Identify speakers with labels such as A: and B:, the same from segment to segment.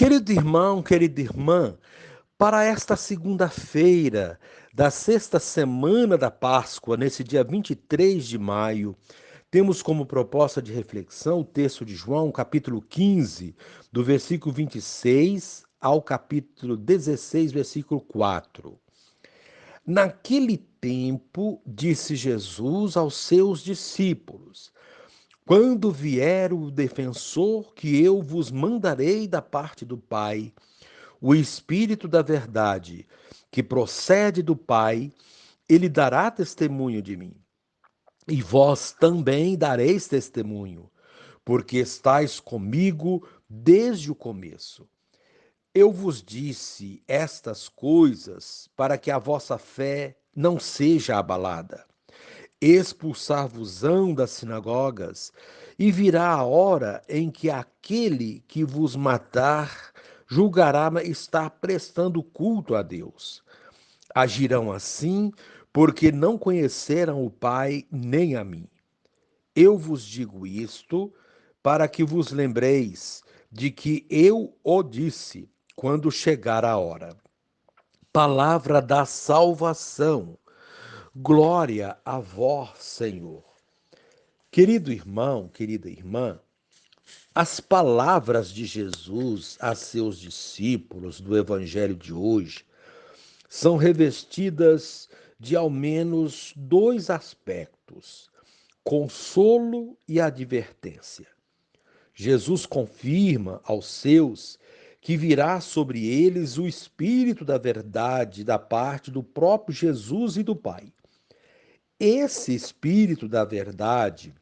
A: Querido irmão, querida irmã, para esta segunda-feira da sexta semana da Páscoa, nesse dia 23 de maio, temos como proposta de reflexão o texto de João, capítulo 15, do versículo 26 ao capítulo 16, versículo 4. Naquele tempo, disse Jesus aos seus discípulos: Quando vier o defensor que eu vos mandarei da parte do Pai, o Espírito da Verdade, que procede do Pai, ele dará testemunho de mim. E vós também dareis testemunho, porque estáis comigo desde o começo. Eu vos disse estas coisas para que a vossa fé não seja abalada. Expulsar-vos-ão das sinagogas, e virá a hora em que aquele que vos matar julgará estar prestando culto a Deus. Agirão assim, porque não conheceram o Pai nem a mim. Eu vos digo isto para que vos lembreis de que eu o disse quando chegar a hora. Palavra da salvação. Glória a vós, Senhor. Querido irmão, querida irmã, as palavras de Jesus a seus discípulos do Evangelho de hoje são revestidas de ao menos dois aspectos: consolo e advertência. Jesus confirma aos seus que virá sobre eles o Espírito da Verdade da parte do próprio Jesus e do Pai. Esse Espírito da Verdade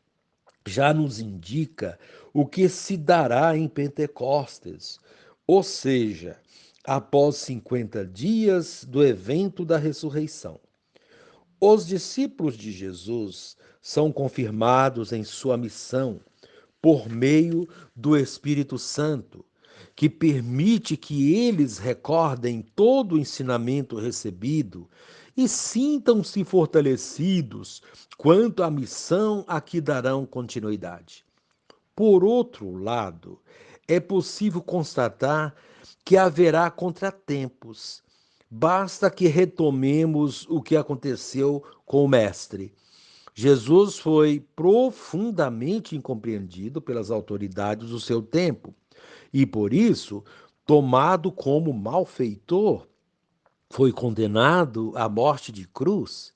A: já nos indica o que se dará em Pentecostes, ou seja, após 50 dias do evento da ressurreição. Os discípulos de Jesus são confirmados em sua missão por meio do Espírito Santo, que permite que eles recordem todo o ensinamento recebido e sintam-se fortalecidos quanto à missão a que darão continuidade. Por outro lado, é possível constatar que haverá contratempos. Basta que retomemos o que aconteceu com o Mestre. Jesus foi profundamente incompreendido pelas autoridades do seu tempo e, por isso, tomado como malfeitor, foi condenado à morte de cruz.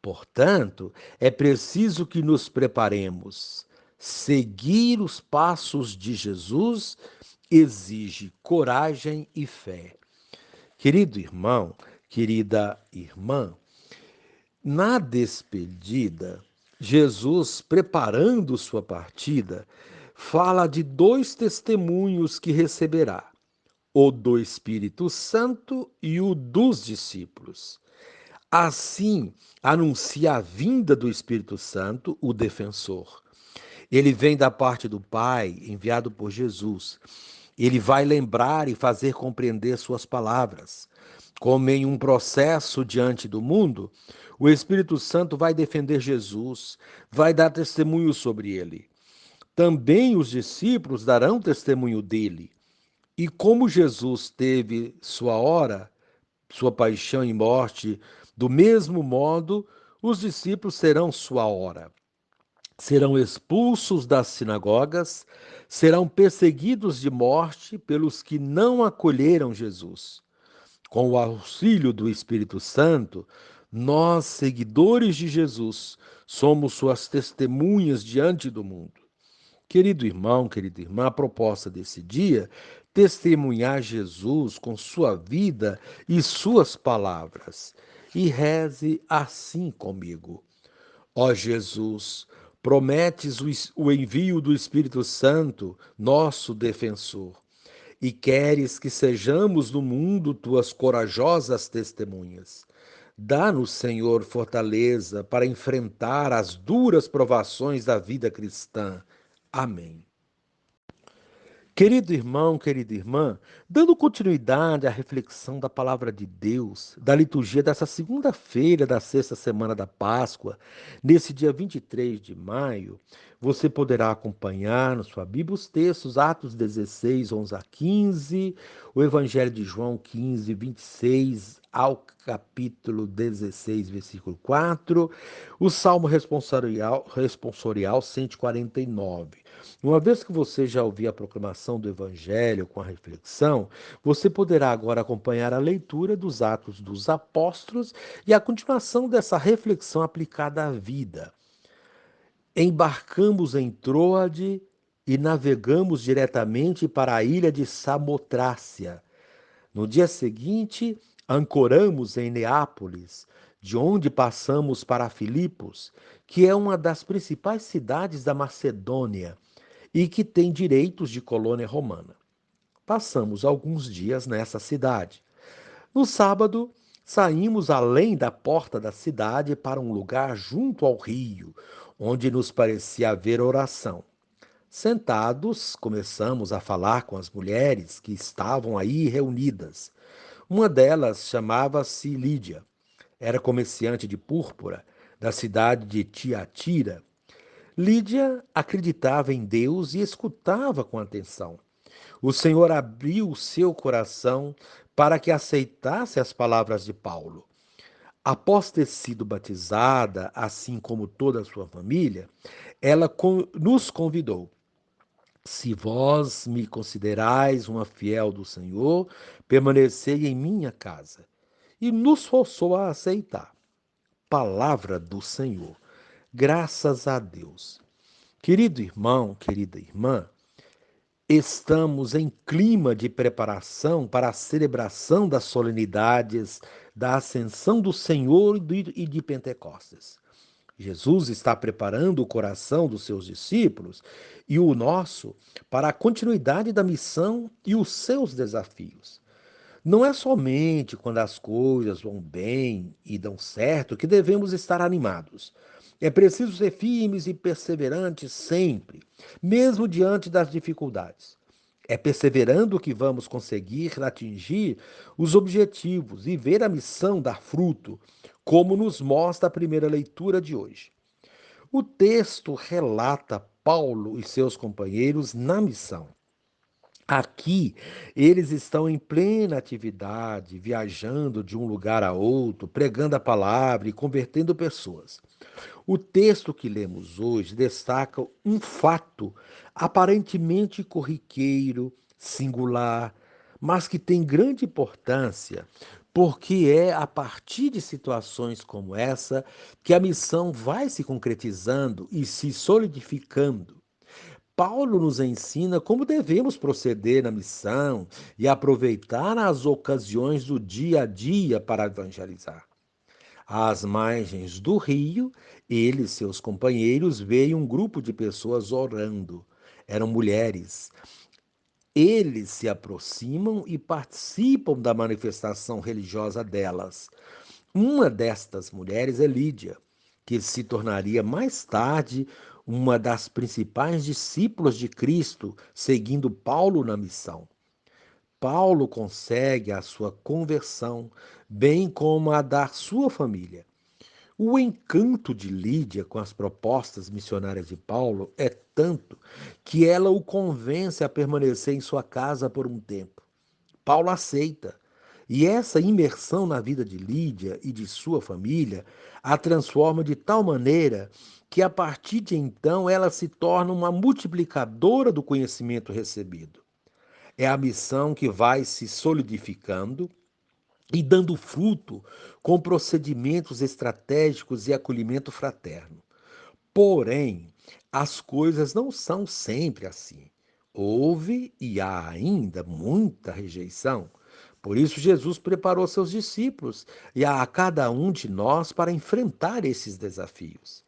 A: Portanto, é preciso que nos preparemos. Seguir os passos de Jesus exige coragem e fé. Querido irmão, querida irmã, na despedida, Jesus, preparando sua partida, fala de dois testemunhos que receberá: o do Espírito Santo e o dos discípulos. Assim, anuncia a vinda do Espírito Santo, o defensor. Ele vem da parte do Pai, enviado por Jesus. Ele vai lembrar e fazer compreender suas palavras. Como em um processo diante do mundo, o Espírito Santo vai defender Jesus, vai dar testemunho sobre ele. Também os discípulos darão testemunho dele. E como Jesus teve sua hora, sua paixão e morte, do mesmo modo, os discípulos terão sua hora. Serão expulsos das sinagogas, serão perseguidos de morte pelos que não acolheram Jesus. Com o auxílio do Espírito Santo, nós, seguidores de Jesus, somos suas testemunhas diante do mundo. Querido irmão, querida irmã, a proposta desse dia, testemunhar Jesus com sua vida e suas palavras. E reze assim comigo. Ó Jesus, prometes o envio do Espírito Santo, nosso defensor, e queres que sejamos no mundo tuas corajosas testemunhas. Dá-nos, Senhor, fortaleza para enfrentar as duras provações da vida cristã. Amém. Querido irmão, querida irmã, dando continuidade à reflexão da palavra de Deus, da liturgia dessa segunda-feira da sexta semana da Páscoa, nesse dia 23 de maio, você poderá acompanhar na sua Bíblia os textos Atos 16, 11 a 15, o Evangelho de João 15, 26 ao capítulo 16, versículo 4, o Salmo responsorial 149. Uma vez que você já ouviu a proclamação do Evangelho com a reflexão, você poderá agora acompanhar a leitura dos Atos dos Apóstolos e a continuação dessa reflexão aplicada à vida. Embarcamos em Troade e navegamos diretamente para a ilha de Samotrácia. No dia seguinte, ancoramos em Neápolis, de onde passamos para Filipos, que é uma das principais cidades da Macedônia e que tem direitos de colônia romana. Passamos alguns dias nessa cidade. No sábado, saímos além da porta da cidade para um lugar junto ao rio, onde nos parecia haver oração. Sentados, começamos a falar com as mulheres que estavam aí reunidas. Uma delas chamava-se Lídia. Era comerciante de púrpura da cidade de Tiatira. Lídia acreditava em Deus e escutava com atenção. O Senhor abriu o seu coração para que aceitasse as palavras de Paulo. Após ter sido batizada, assim como toda a sua família, ela nos convidou. Se vós me considerais uma fiel do Senhor, permanecei em minha casa. E nos forçou a aceitar. Palavra do Senhor. Graças a Deus. Querido irmão, querida irmã, estamos em clima de preparação para a celebração das solenidades da Ascensão do Senhor e de Pentecostes. Jesus está preparando o coração dos seus discípulos e o nosso para a continuidade da missão e os seus desafios. Não é somente quando as coisas vão bem e dão certo que devemos estar animados. É preciso ser firmes e perseverantes sempre, mesmo diante das dificuldades. É perseverando que vamos conseguir atingir os objetivos e ver a missão dar fruto, como nos mostra a primeira leitura de hoje. O texto relata Paulo e seus companheiros na missão. Aqui, eles estão em plena atividade, viajando de um lugar a outro, pregando a palavra e convertendo pessoas. O texto que lemos hoje destaca um fato aparentemente corriqueiro, singular, mas que tem grande importância, porque é a partir de situações como essa que a missão vai se concretizando e se solidificando. Paulo nos ensina como devemos proceder na missão e aproveitar as ocasiões do dia a dia para evangelizar. Às margens do rio, ele e seus companheiros veem um grupo de pessoas orando. Eram mulheres. Eles se aproximam e participam da manifestação religiosa delas. Uma destas mulheres é Lídia, que se tornaria mais tarde uma das principais discípulas de Cristo, seguindo Paulo na missão. Paulo consegue a sua conversão, bem como a da sua família. O encanto de Lídia com as propostas missionárias de Paulo é tanto que ela o convence a permanecer em sua casa por um tempo. Paulo aceita. E essa imersão na vida de Lídia e de sua família a transforma de tal maneira que, a partir de então, ela se torna uma multiplicadora do conhecimento recebido. É a missão que vai se solidificando e dando fruto com procedimentos estratégicos e acolhimento fraterno. Porém, as coisas não são sempre assim. Houve e há ainda muita rejeição. Por isso, Jesus preparou seus discípulos e a cada um de nós para enfrentar esses desafios.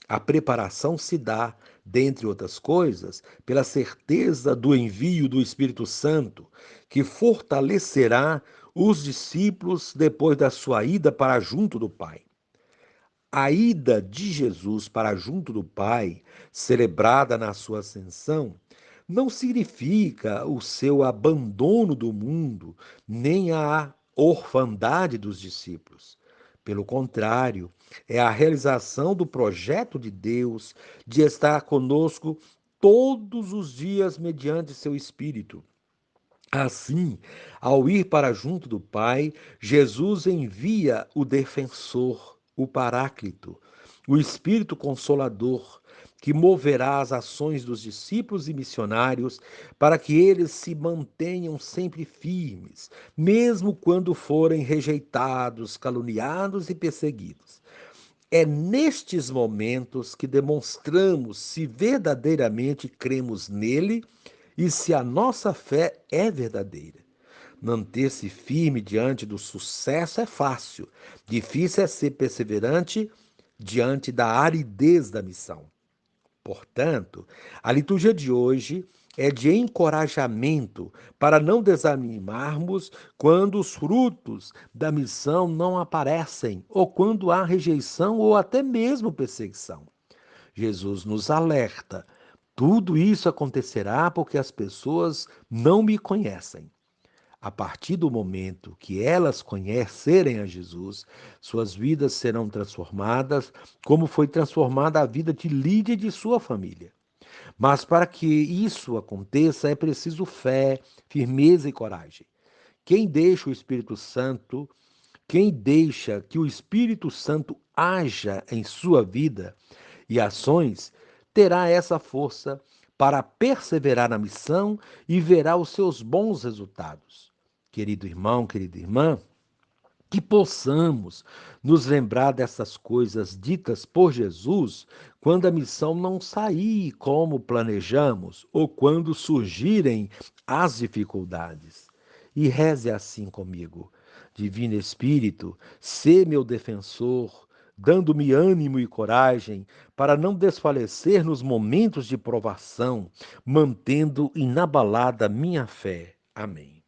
A: A preparação se dá, dentre outras coisas, pela certeza do envio do Espírito Santo, que fortalecerá os discípulos depois da sua ida para junto do Pai. A ida de Jesus para junto do Pai, celebrada na sua ascensão, não significa o seu abandono do mundo, nem a orfandade dos discípulos. Pelo contrário, é a realização do projeto de Deus de estar conosco todos os dias mediante seu Espírito. Assim, ao ir para junto do Pai, Jesus envia o defensor, o Paráclito, o Espírito Consolador, que moverá as ações dos discípulos e missionários para que eles se mantenham sempre firmes, mesmo quando forem rejeitados, caluniados e perseguidos. É nestes momentos que demonstramos se verdadeiramente cremos nele e se a nossa fé é verdadeira. Manter-se firme diante do sucesso é fácil, difícil é ser perseverante diante da aridez da missão. Portanto, a liturgia de hoje é de encorajamento para não desanimarmos quando os frutos da missão não aparecem, ou quando há rejeição ou até mesmo perseguição. Jesus nos alerta: tudo isso acontecerá porque as pessoas não me conhecem. A partir do momento que elas conhecerem a Jesus, suas vidas serão transformadas, como foi transformada a vida de Lídia e de sua família. Mas para que isso aconteça, é preciso fé, firmeza e coragem. Quem deixa o Espírito Santo, quem deixa que o Espírito Santo haja em sua vida e ações, terá essa força para perseverar na missão e verá os seus bons resultados. Querido irmão, querida irmã, que possamos nos lembrar dessas coisas ditas por Jesus quando a missão não sair como planejamos ou quando surgirem as dificuldades. E reze assim comigo: Divino Espírito, sê meu defensor, dando-me ânimo e coragem para não desfalecer nos momentos de provação, mantendo inabalada minha fé. Amém.